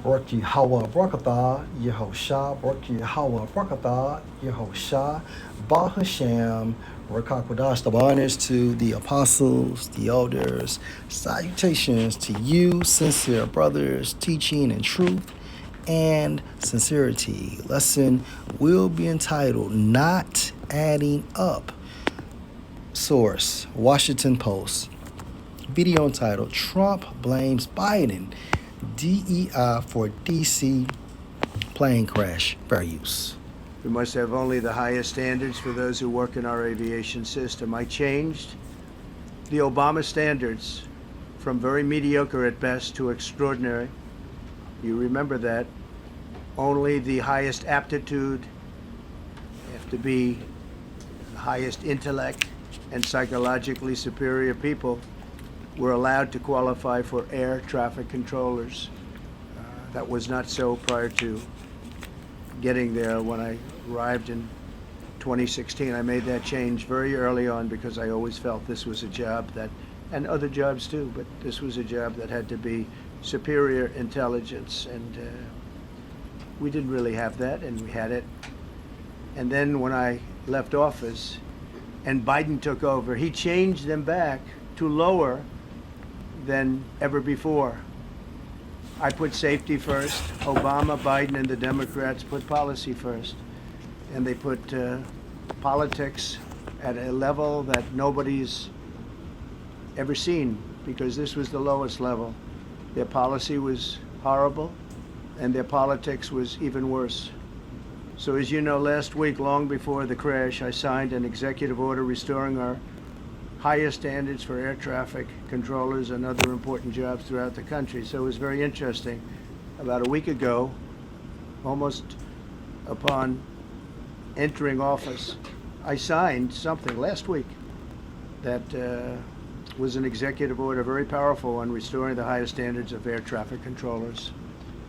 Barak Yahweh Barakatah, Yehoshua, Barak Yahweh Barakatah, Yehoshua, Ba Hashem, Rakakwadash. The honors to the apostles, the elders, salutations to you, sincere brothers, teaching in truth and sincerity. Lesson will be entitled Not Adding Up. Source, Washington Post. Video entitled Trump Blames Biden DEI for DC plane crash. Fair use. We must have only the highest standards for those who work in our aviation system. I changed the Obama standards from very mediocre at best to extraordinary. You remember that. Only the highest aptitude, have to be the highest intellect and psychologically superior people were allowed to qualify for air traffic controllers. That was not so prior to getting there. When I arrived in 2016, I made that change very early on because I always felt this was a job that, and other jobs too, but this was a job that had to be superior intelligence, and we didn't really have that, and we had it. And then when I left office and Biden took over, he changed them back to lower than ever before. I put safety first. Obama, Biden, and the Democrats put policy first. And they put politics at a level that nobody's ever seen, because this was the lowest level. Their policy was horrible, and their politics was even worse. So as you know, last week, long before the crash, I signed an executive order restoring our highest standards for air traffic controllers and other important jobs throughout the country. So it was very interesting. About a week ago, almost upon entering office, I signed something last week that was an executive order, very powerful, on restoring the highest standards of air traffic controllers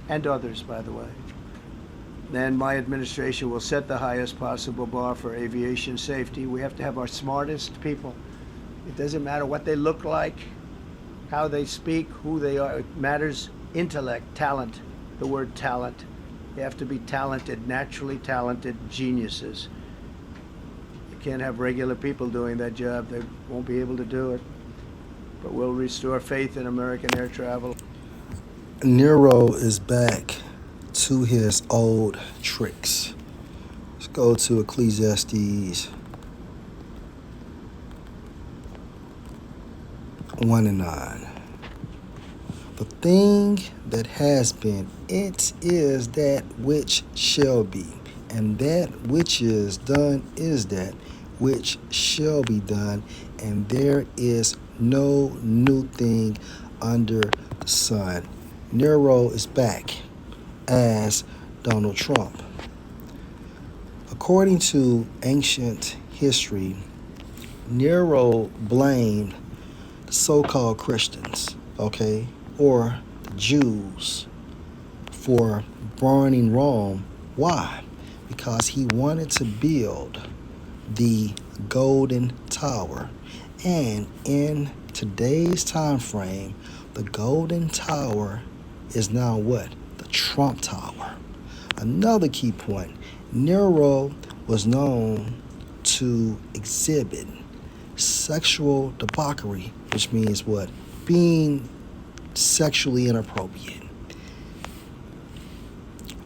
and others, by the way. Then my administration will set the highest possible bar for aviation safety. We have to have our smartest people. It doesn't matter what they look like, how they speak, who they are. It matters intellect, talent, the word talent. They have to be talented, naturally talented geniuses. You can't have regular people doing that job. They won't be able to do it. But we'll restore faith in American air travel. Nero is back to his old tricks. Let's go to Ecclesiastes 1:9. The thing that has been, it is that which shall be, and that which is done is that which shall be done, and there is no new thing under the sun. Nero is back as Donald Trump. According to ancient history, Nero blamed so-called Christians, okay, or the Jews, for burning Rome. Why? Because he wanted to build the Golden Tower. And in today's time frame, the Golden Tower is now what? The Trump Tower. Another key point, Nero was known to exhibit sexual debauchery, which means what? Being sexually inappropriate.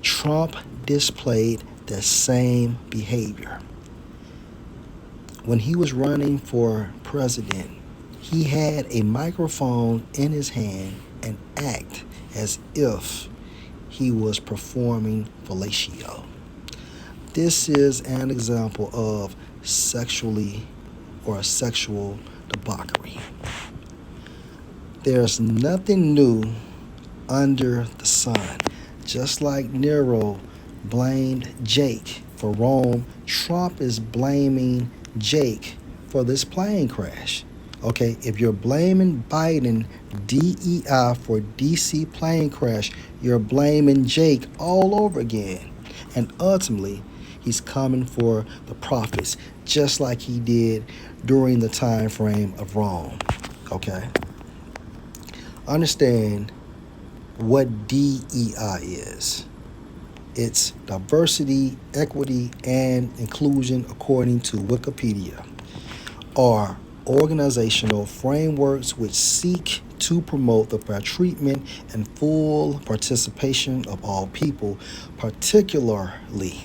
Trump displayed the same behavior. When he was running for president, he had a microphone in his hand and act as if he was performing fellatio. This is an example of sexual debauchery. There's nothing new under the sun. Just like Nero blamed Jake for Rome, Trump is blaming Jake for this plane crash. Okay, if you're blaming Biden DEI for DC plane crash, you're blaming Jake all over again. And ultimately, he's coming for the profits, just like he did during the time frame of Rome. Okay? Understand what DEI is. It's diversity, equity, and inclusion, according to Wikipedia, are organizational frameworks which seek to promote the fair treatment and full participation of all people, particularly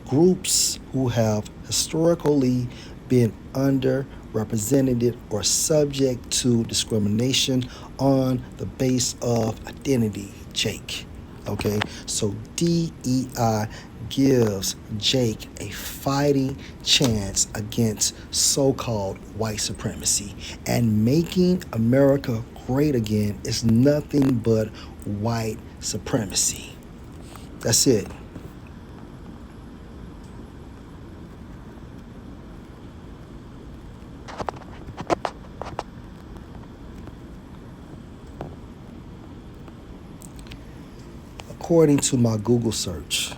groups who have historically been underrepresented or subject to discrimination on the base of identity. Jake. Okay, so DEI gives Jake a fighting chance against so called white supremacy. And making America great again is nothing but white supremacy. That's it. According to my Google search,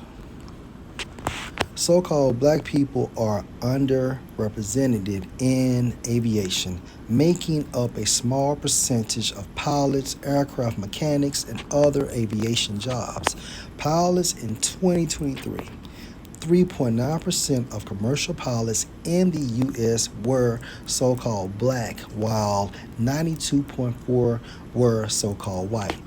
so-called black people are underrepresented in aviation, making up a small percentage of pilots, aircraft mechanics, and other aviation jobs. Pilots in 2023, 3.9% of commercial pilots in the U.S. were so-called black, while 92.4% were so-called white.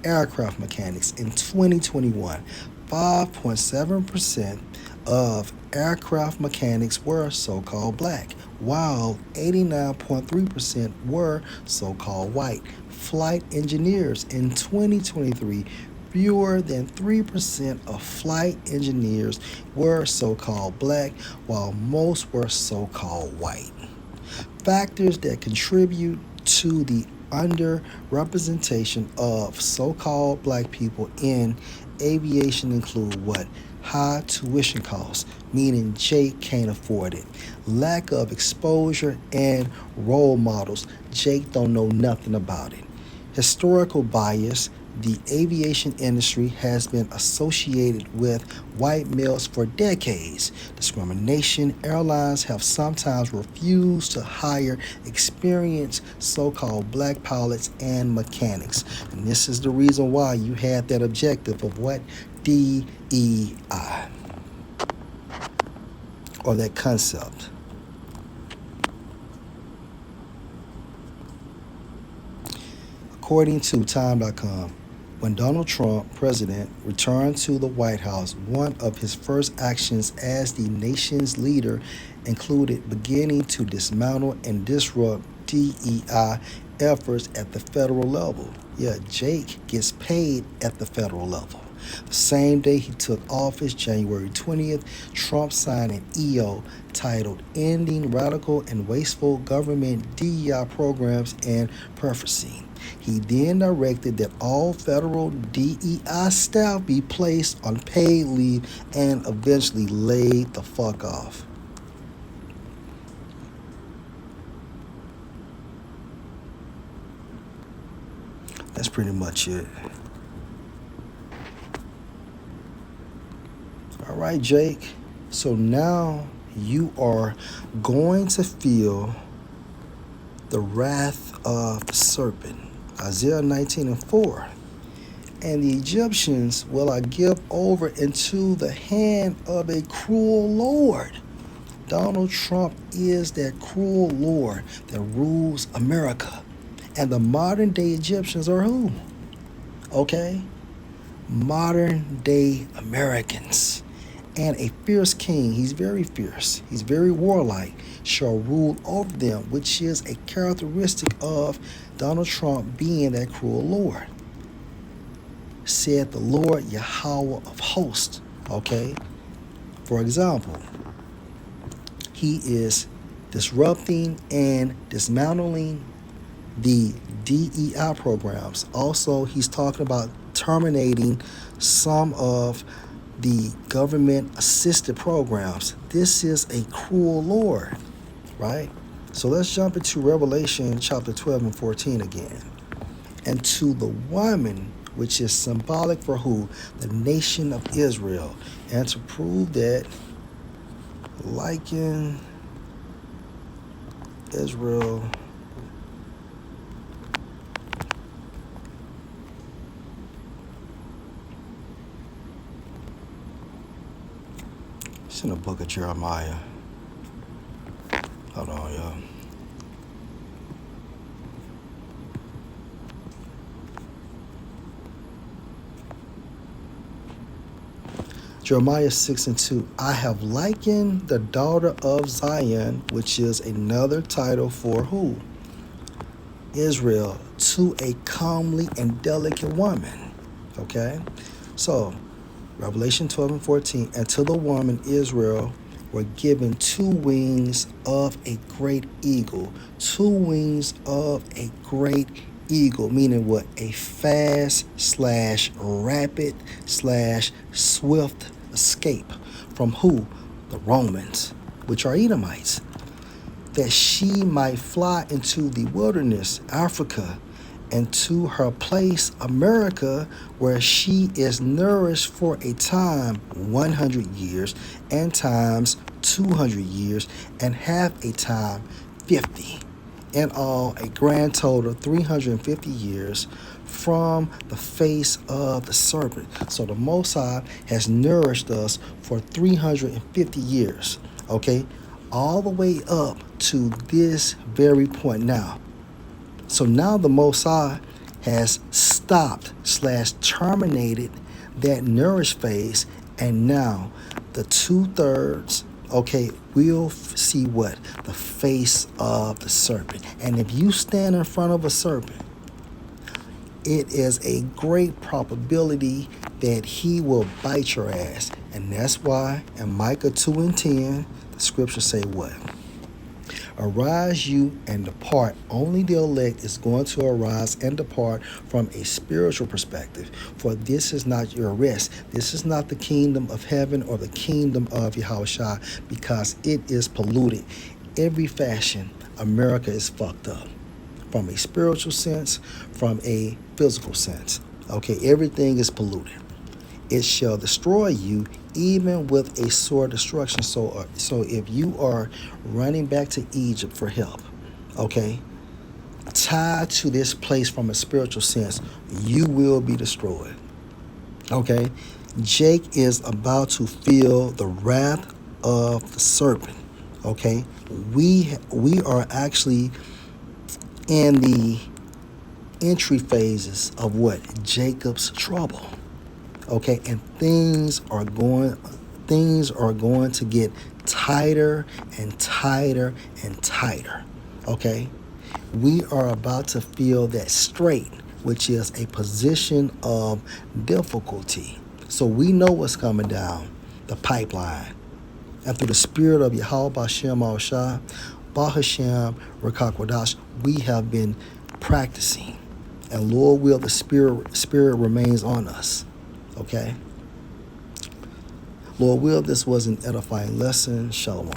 Aircraft mechanics in 2021, 5.7% of aircraft mechanics were so-called black, while 89.3% were so-called white. Flight engineers in 2023, fewer than 3% of flight engineers were so-called black, while most were so-called white. Factors that contribute to the underrepresentation of so-called black people in aviation include what? High tuition costs, meaning Jake can't afford it. Lack of exposure and role models. Jake don't know nothing about it. Historical bias. The aviation industry has been associated with white males for decades. Discrimination. Airlines have sometimes refused to hire experienced so-called black pilots and mechanics. And this is the reason why you had that objective of what? DEI. Or that concept. According to Time.com, when Donald Trump, president, returned to the White House, one of his first actions as the nation's leader included beginning to dismantle and disrupt DEI efforts at the federal level. Yeah, Jake gets paid at the federal level. The same day he took office, January 20th, Trump signed an EO titled Ending Radical and Wasteful Government DEI Programs and Preferencing. He then directed that all federal DEI staff be placed on paid leave and eventually laid the fuck off. That's pretty much it. All right, Jake. So now you are going to feel the wrath of the serpent. Isaiah 19:4. And the Egyptians will I give over into the hand of a cruel Lord. Donald Trump is that cruel Lord that rules America. And the modern day Egyptians are who? Okay? Modern day Americans. And a fierce king, he's very fierce, he's very warlike, shall rule over them, which is a characteristic of Donald Trump being that cruel Lord. Said the Lord Yahweh of hosts. Okay? For example, he is disrupting and dismantling the DEI programs. Also, he's talking about terminating some of the government assisted programs. This is a cruel Lord, right? So let's jump into Revelation chapter 12 and 14 again. And to the woman, which is symbolic for who? The nation of Israel. And to prove that, liken Israel It's in the book of Jeremiah. Hold on, y'all. Jeremiah 6:2. I have likened the daughter of Zion, which is another title for who? Israel, to a comely and delicate woman. Okay? So, Revelation 12:14. And to the woman Israel were given 2 wings of a great eagle. 2 wings of a great eagle, meaning what? A fast / rapid / swift escape from who? The Romans, which are Edomites, that she might fly into the wilderness, Africa, and to her place, America, where she is nourished for a time, 100 years, and times 200 years, and half a time, 50. In all, a grand total 350 years from the face of the serpent. So the Most High has nourished us for 350 years, okay? All the way up to this very point now. So now the Most High has stopped / terminated that nourish phase, and now the 2/3, okay, we'll see what? The face of the serpent. And if you stand in front of a serpent, it is a great probability that he will bite your ass. And that's why in Micah 2:10, the scriptures say what? Arise you and depart. Only the elect is going to arise and depart from a spiritual perspective. For this is not your rest. This is not the kingdom of heaven or the kingdom of Yahushua, because it is polluted. Every fashion, America is fucked up. From a spiritual sense, from a physical sense. Okay, everything is polluted. It shall destroy you, even with a sore destruction. So if you are running back to Egypt for help, okay, tied to this place from a spiritual sense, you will be destroyed. Okay, Jake is about to feel the wrath of the serpent. Okay, we are actually in the entry phases of what? Jacob's trouble. Okay, and things are going to get tighter and tighter and tighter. Okay, we are about to feel that strait, which is a position of difficulty. So we know what's coming down the pipeline, and through the spirit of Yahweh Bashem Al-Shah, Bahashem Rakakwadash, we have been practicing, and Lord will, the spirit remains on us. Okay? Lord will, this was an edifying lesson. Shalom.